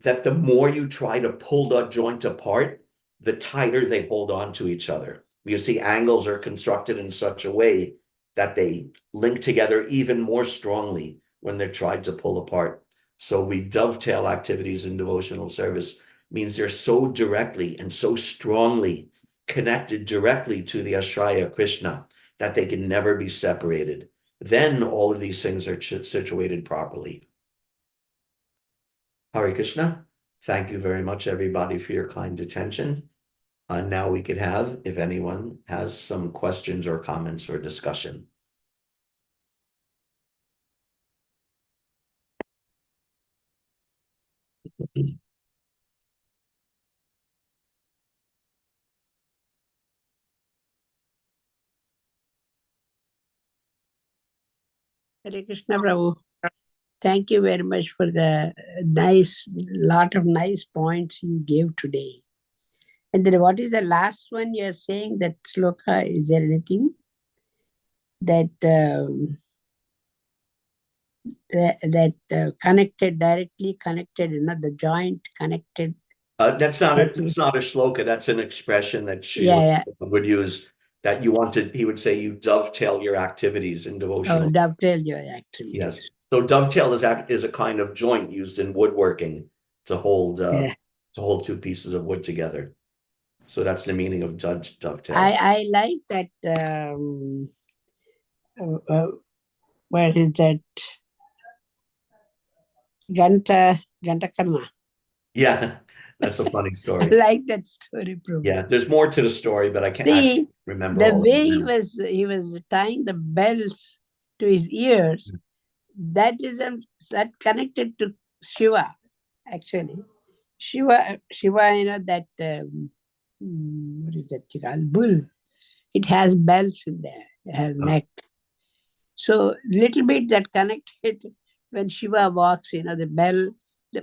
that the more you try to pull the joint apart, the tighter they hold on to each other. You see, angles are constructed in such a way that they link together even more strongly when they're tried to pull apart. So we dovetail activities in devotional service means they're so directly and so strongly connected directly to the Ashraya Krishna that they can never be separated. Then all of these things are situated properly. Hare Krishna. Thank you very much, everybody, for your kind attention. Now we could have, if anyone has some questions or comments or discussion. Hare Krishna Prabhu. Thank you very much for the lot of nice points you gave today. And then what is the last one you are saying, that sloka? Is there anything that connected, directly connected, the joint connected? That's not a shloka. That's an expression that Srila would use. That he would say you dovetail your activities in devotional. Dovetail your activities. Yes. So dovetail is a kind of joint used in woodworking to hold two pieces of wood together. So that's the meaning of dovetail. I like that. Where is that? Gantakarna. Yeah, that's a funny story. I like that story, Prabhu. Yeah, there's more to the story, but I can't remember the all way of it. he was tying the bells to his ears. That is that connected to Shiva, actually. Shiva, that what is that you call bull? It has bells in there. It has neck. So little bit that connected when Shiva walks. The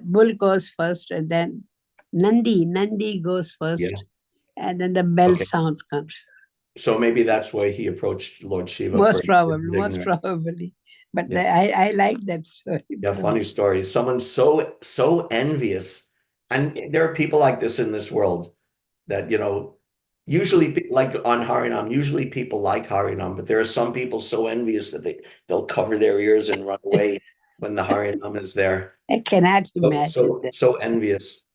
bull goes first, and then Nandi goes first, and then the bell sounds comes. So maybe that's why he approached Lord Shiva. Most probably. But I like that story. Yeah, funny story. Someone's so envious. And there are people like this in this world that, usually like on Harinam, usually people like Harinam, but there are some people so envious that they'll cover their ears and run away when the Harinam is there. I cannot imagine that. So envious.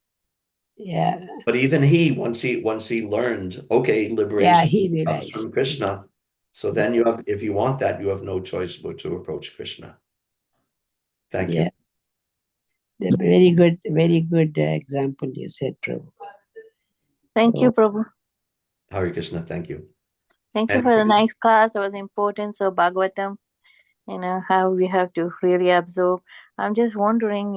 Yeah. But even once he learned, liberation he comes realized from Krishna. So then if you want that, you have no choice but to approach Krishna. Thank you. Very good example you said, Prabhu. Thank you, Prabhu. Hare Krishna, thank you. Thank you for the nice class. It was important. So Bhagavatam, how we have to really absorb. I'm just wondering,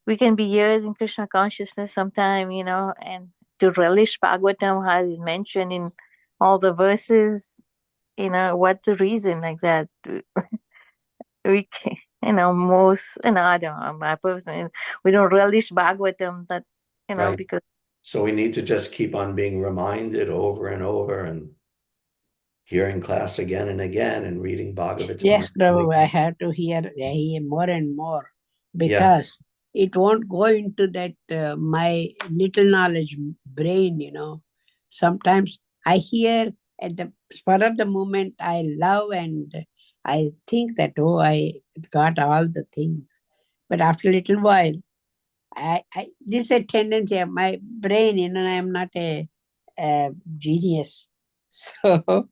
we can be years in Krishna consciousness sometime, and to relish Bhagavatam as is mentioned in all the verses, what's the reason like that? We can, most, I don't know, my person, we don't relish Bhagavatam, that, Right. because So we need to just keep on being reminded over and over and hearing class again and again and reading Bhagavatam. Yes, Prabhu, I have to hear more and more, because it won't go into that my little knowledge brain, Sometimes I hear at the spur of the moment, I love and I think that, oh, I got all the things. But after a little while, this is a tendency of my brain, I am not a genius. So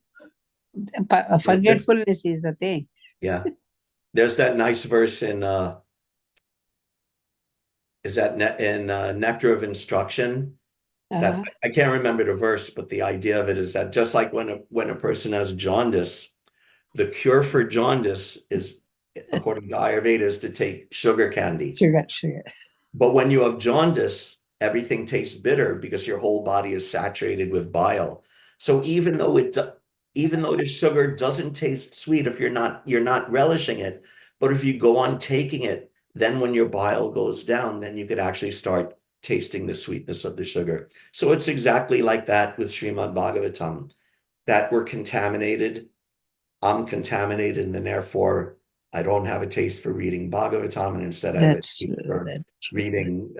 forgetfulness is the thing. Yeah. There's that nice verse in Nectar of Instruction that I can't remember the verse, but the idea of it is that just like when a person has jaundice, the cure for jaundice is, according to Ayurveda, is to take sugar candy. Sugar. But when you have jaundice, everything tastes bitter because your whole body is saturated with bile. So even though the sugar doesn't taste sweet if you're not relishing it, but if you go on taking it, then when your bile goes down, then you could actually start tasting the sweetness of the sugar. So it's exactly like that with Srimad Bhagavatam, that we're contaminated. I'm contaminated, and then therefore I don't have a taste for reading Bhagavatam, and instead I have a taste for reading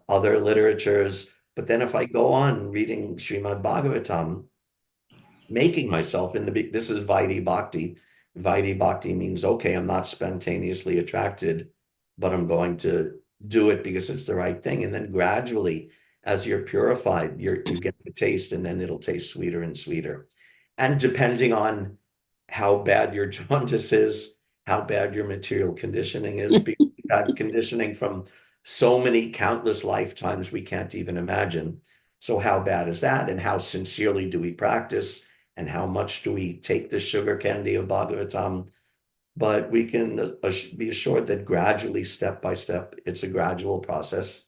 other literatures. But then if I go on reading Srimad Bhagavatam, making myself this is Vaidhi Bhakti. Vaidhi Bhakti means, okay, I'm not spontaneously attracted, but I'm going to do it because it's the right thing. And then gradually, as you're purified, you get the taste, and then it'll taste sweeter and sweeter. And depending on how bad your jaundice is, how bad your material conditioning is, because we have conditioning from so many countless lifetimes we can't even imagine. So how bad is that? And how sincerely do we practice? And how much do we take the sugar candy of Bhagavatam? But we can be assured that gradually, step by step, it's a gradual process.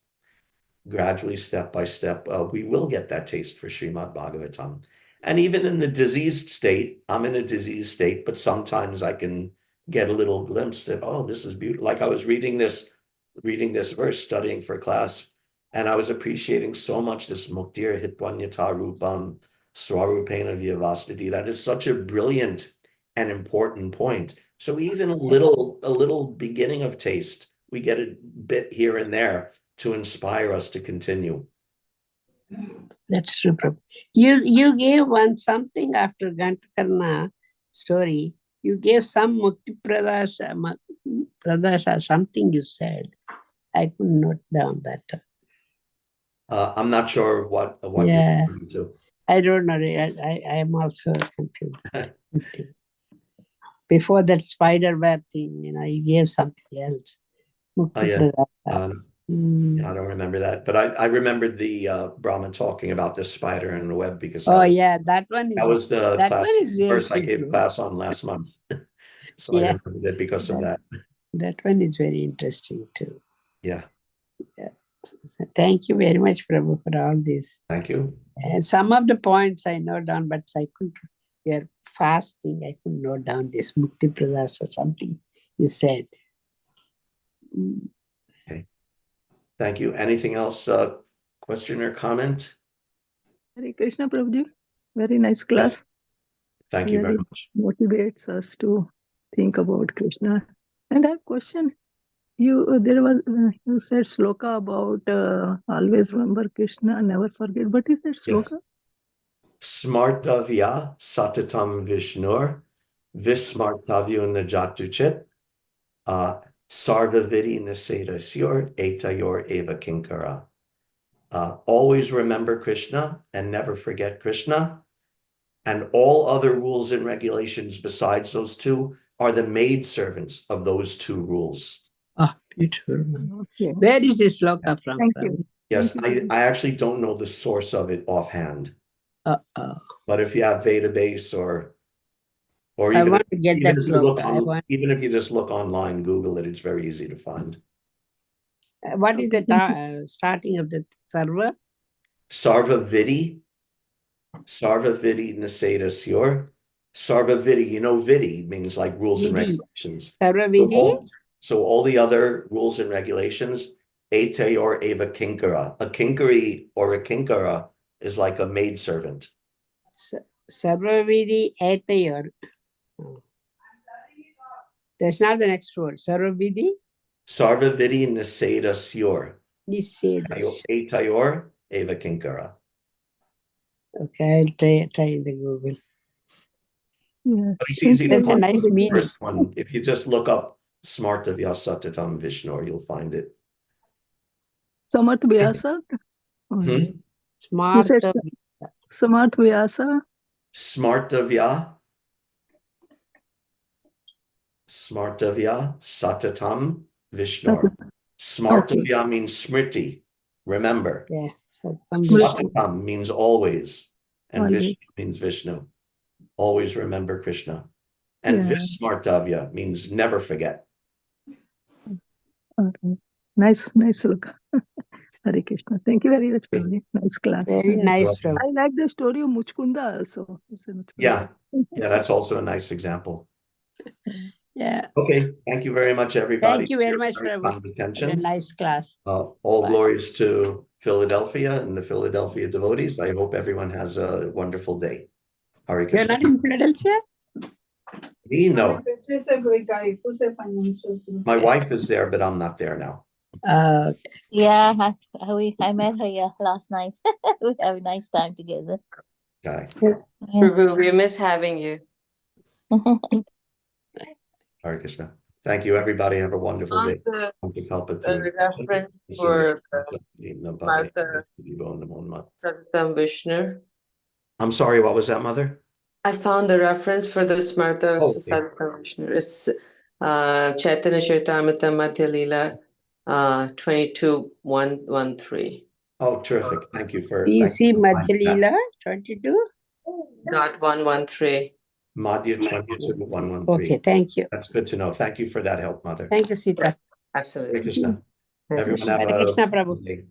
Gradually, step by step, we will get that taste for Srimad Bhagavatam. And even in the diseased state, I'm in a diseased state, but sometimes I can get a little glimpse that, oh, this is beautiful. Like I was reading this verse, studying for class, and I was appreciating so much this Muktir Hitvanyata Rupam Swarupena Vyavastiti. That is such a brilliant and important point. So even a little beginning of taste, we get a bit here and there to inspire us to continue. That's true, Prabhu. You gave something after Gantakarna story. You gave some Mukti Pradasa, something you said. I could note down that. I'm not sure what you're referring to. I don't know. I am also confused. Before that spider web thing, you gave something else. Mukti Pradasa. I don't remember that, but I remembered the Brahma talking about the spider and the web, because that one is, that was the verse I gave class on last month. So I remembered it because of that. That one is very interesting too. Yeah. So thank you very much, Prabhu, for all this. Thank you. And some of the points I note down, but I couldn't. We are fasting. I couldn't note down this Mukti Pradas or something you said. Okay. Thank you. Anything else? Question or comment? Hare Krishna, Prabhuji. Very nice class. Yes. Thank you very much. Motivates us to think about Krishna. And I have a question. You said sloka about always remember Krishna, never forget. What is that sloka? Smartavya satatam vishnur vismartavyo najatuchit sarvavidi nasedasyor etayor eva kinkara. Always remember Krishna and never forget Krishna. And all other rules and regulations besides those two are the maidservants of those two rules. Ah, beautiful. Okay. Where is this sloka from? Thank you. Yes, I actually don't know the source of it offhand. But if you have Database or even even if you just look online, Google it, it's very easy to find. What is the starting of the sarva? Sarvavidi Naseda Syor Sarva Vidi, you know, Vidi means like rules and Vidi. regulations. Sarva So Vidi. all the other rules and regulations, Etayor Eva Kinkara. A kinkari or a kinkara is like a maidservant. Sarva Vidi Etayor. That's not the next word. Sarva Vidi. Sarva Vidi Niseda Syor. Nisedas. Etayor Eva Kinkara. Okay, I'll try in the Google. Yeah. But it's easy to That's a find nice the meaning. first one. If you just look up Smartavya Satatam Vishnu, you'll find it. Samarth Vyasa. Hmm? You Smart. said Samarth Vyasa. Smartavya Satatam Vishnu. Smartavya means smriti, remember. Yeah. Satatam means always, and Always. Vishnu means Vishnu. Always remember Krishna. And Yeah. Vismartavya means never forget. Okay. Nice look. Hare Krishna. Thank you very much, Prabhuji. Nice class. Very nice, Prabhu. I like the story of Muchkunda also. It's a much Yeah, that's also a nice example. Yeah. Okay, thank you very much, everybody. Thank you very much, for your Prabhu. kind attention. A nice class. All Bye. glories to Philadelphia and the Philadelphia devotees. I hope everyone has a wonderful day. Hare You're Krishna. not in Philadelphia? No. My wife is there, but I'm not there now. Okay. Yeah, I met her last night. We have a nice time together. Okay. Yeah. Prabhu, we miss having you. Hare Krishna. Thank you, everybody. Have a wonderful day. The reference Mr. for Satatam Vishnu. I'm sorry, what was that, Mother? I found the reference for the Smarta Oh, okay. Satatam Vishnu. It's Chaitanya Charitamrita Madhya Leela 22:113. Oh, terrific. Thank you for DC Madhyalila 22. Not 113. Madhya 22:113. Okay, thank you. That's good to know. Thank you for that help, Mother. Thank you, Sita. Absolutely. Hare Krishna. Hare Everyone Krishna. have Hare Krishna, a Prabhu. good day.